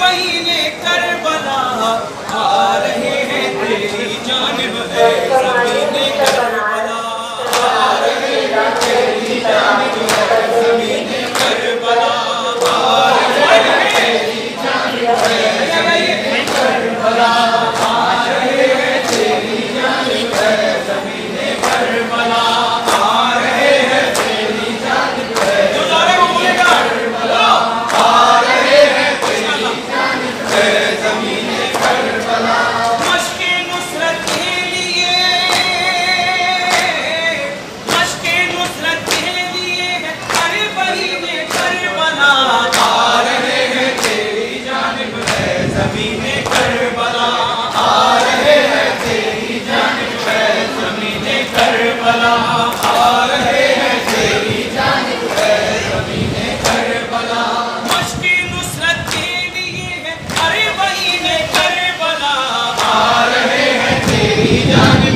महीने करबला आ रहे हैं तेरी जानिब है ज़मीने करबला आ रहे हैं तेरी जानिब है ज़मीने करबला आ रहे हैं तेरी जानिब है ज़मीने करबला आ रहे हैं तेरी जानिब है ज़मीने करबला आ रहे हैं तेरी जानिब है जो नारे वो बोलेगा करबला आ रहे हैं तेरी जानिब है ज़मीने करबला मश्के नुसरत के लिए मश्के नुसरत के लिए हर महीने करबला आ रहे हैं तेरी जानिब है ज़मीने करबला आ रहे हैं तेरी जानिब है ज़मीने करबला आ रहे हैं तेरी जानिब है ज़मीने करबला मश्के नुसरत के लिए हर महीने करबला आ रहे हैं तेरी जानिब